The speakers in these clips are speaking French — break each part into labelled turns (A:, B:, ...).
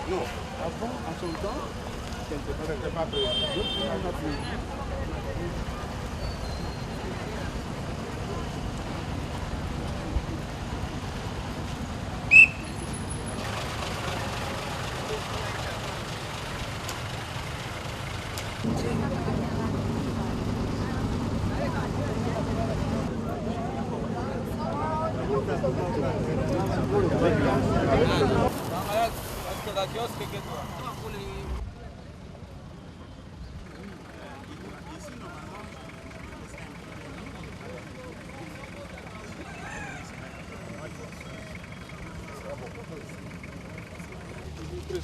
A: Non, avant, en son temps, ce n'était pas prévu. On a prévu.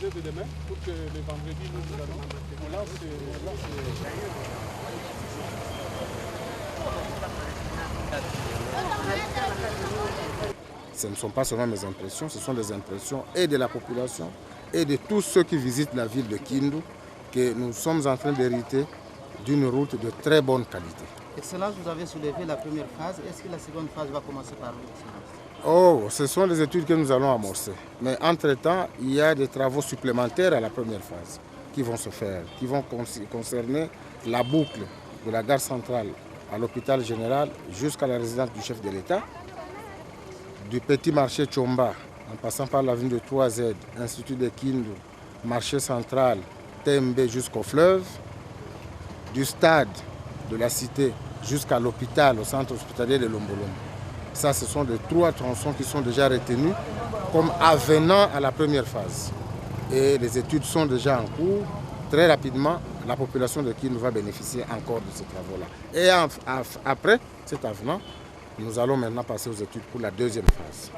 A: De demain pour que le vendredi nous allons on lance.
B: Ce ne sont pas seulement mes impressions, ce sont des impressions et de la population et de tous ceux qui visitent la ville de Kindu que nous sommes en train d'hériter d'une route de très bonne qualité.
C: Excellence, vous avez soulevé la première phase. Est-ce que la seconde phase va commencer par où, Excellence?
B: Oh, ce sont les études que nous allons amorcer. Mais entre-temps, il y a des travaux supplémentaires à la première phase qui vont se faire, qui vont concerner la boucle de la gare centrale à l'hôpital général jusqu'à la résidence du chef de l'État, du petit marché Tchomba, en passant par l'avenue de 3Z, Institut de Kindu, marché central, TMB jusqu'au fleuve, du stade de la cité jusqu'à l'hôpital, au centre hospitalier de Lombolombo. Ça, ce sont les 3 tronçons qui sont déjà retenus comme avenant à la première phase. Et les études sont déjà en cours. Très rapidement, la population de Kindu va bénéficier encore de ces travaux-là. Et après cet avenant, nous allons maintenant passer aux études pour la deuxième phase.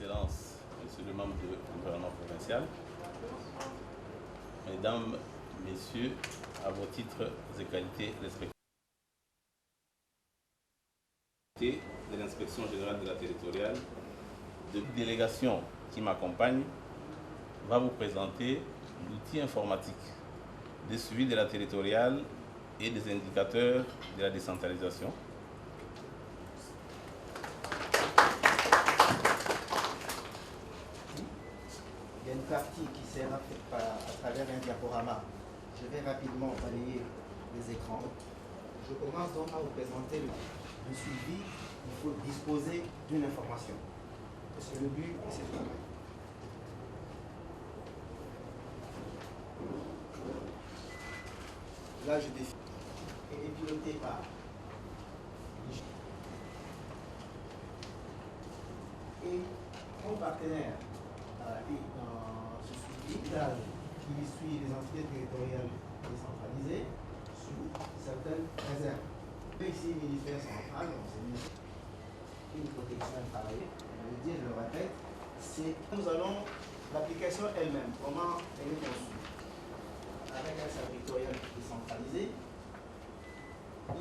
D: Excellence, Monsieur le membre du gouvernement provincial, Mesdames, Messieurs, à vos titres et qualités respectifs de l'inspection générale de la territoriale, de délégation qui m'accompagne, va vous présenter l'outil informatique de suivi de la territoriale et des indicateurs de la décentralisation.
C: Il y a une partie qui sera faite à travers un diaporama. Je vais rapidement balayer les écrans. Je commence donc à vous présenter le suivi. Il faut disposer d'une information. C'est le but de ce travail. Là, je définis. Et est piloté par et mon partenaire dans ce suivi qui suit les entités territoriales décentralisées sous certaines réserves. Ici, le ministère central, c'est une protection à travailler. Je le dis, je le répète, c'est nous allons l'application elle-même, comment elle est conçue. Avec un service territorial décentralisé.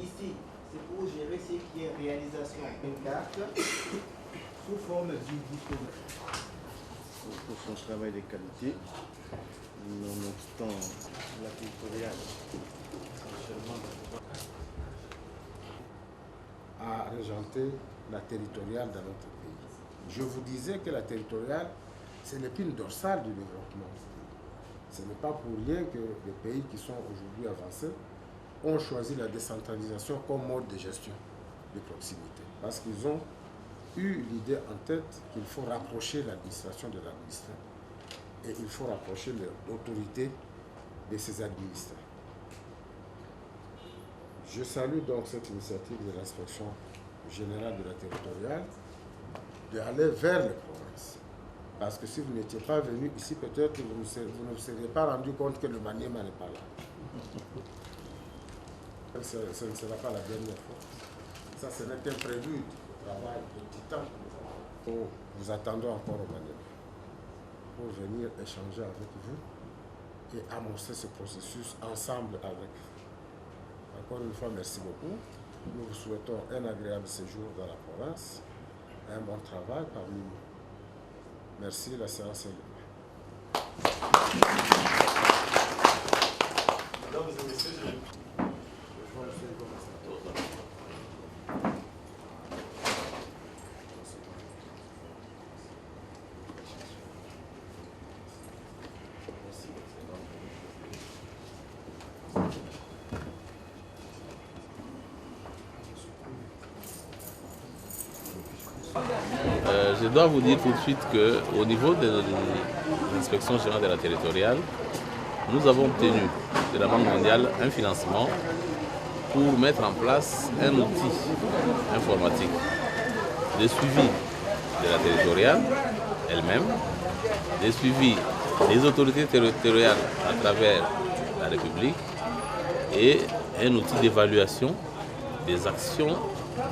C: Ici, c'est pour gérer ce qui est réalisation d'une carte sous forme du diplôme.
A: Pour son travail de qualité, nonobstant la territoriale,
B: à régenter la territoriale dans notre pays. Je vous disais que la territoriale, c'est l'épine dorsale du développement. Ce n'est pas pour rien que les pays qui sont aujourd'hui avancés ont choisi la décentralisation comme mode de gestion de proximité. Parce qu'ils ont eu l'idée en tête qu'il faut rapprocher l'administration de l'administré et il faut rapprocher l'autorité de ses administrés. Je salue donc cette initiative de l'inspection générale de la territoriale d'aller vers les provinces. Parce que si vous n'étiez pas venu ici, peut-être que vous ne vous seriez pas rendu compte que le Maniema n'est pas là. Ce ne sera pas la dernière fois. Ça, ce n'est qu'un prélude du travail de titan. Nous attendons encore au Maniema pour venir échanger avec vous et amorcer ce processus ensemble avec vous. Encore une fois, merci beaucoup. Nous vous souhaitons un agréable séjour dans la province, un bon travail parmi nous. Merci, la séance est levée.
D: Je dois vous dire tout de suite qu'au niveau de l'inspection générale de la territoriale, nous avons obtenu de la Banque mondiale un financement pour mettre en place un outil informatique de suivi de la territoriale elle-même, de suivi des autorités territoriales à travers la République et un outil d'évaluation des actions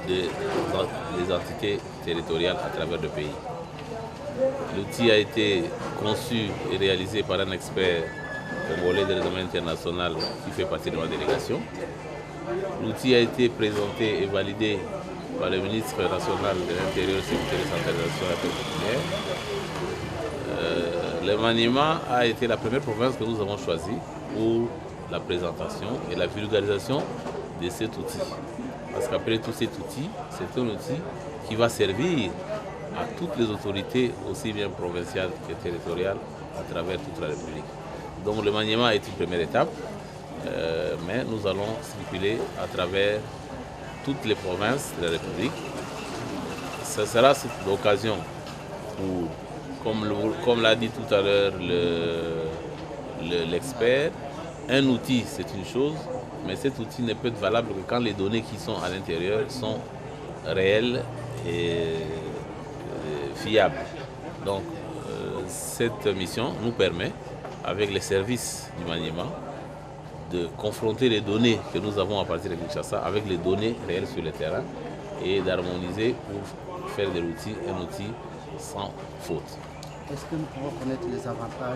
D: des entités territoriales à travers le pays. L'outil a été conçu et réalisé par un expert congolais de l'examen international qui fait partie de ma délégation. L'outil a été présenté et validé par le ministre national de l'Intérieur, Sécurité et Centralisation de la Le Maniema a été la première province que nous avons choisie pour la présentation et la vulgarisation de cet outil. Parce qu'après tout cet outil, c'est un outil qui va servir à toutes les autorités, aussi bien provinciales que territoriales, à travers toute la République. Donc le Maniema est une première étape, mais nous allons circuler à travers toutes les provinces de la République. Ce sera l'occasion pour, comme l'a dit tout à l'heure l'expert, un outil c'est une chose, mais cet outil ne peut être valable que quand les données qui sont à l'intérieur sont réelles et fiables. Donc cette mission nous permet, avec les services du Maniema, de confronter les données que nous avons à partir de Kinshasa avec les données réelles sur le terrain et d'harmoniser pour faire de l'outil un outil sans faute.
E: Est-ce que nous pouvons connaître les avantages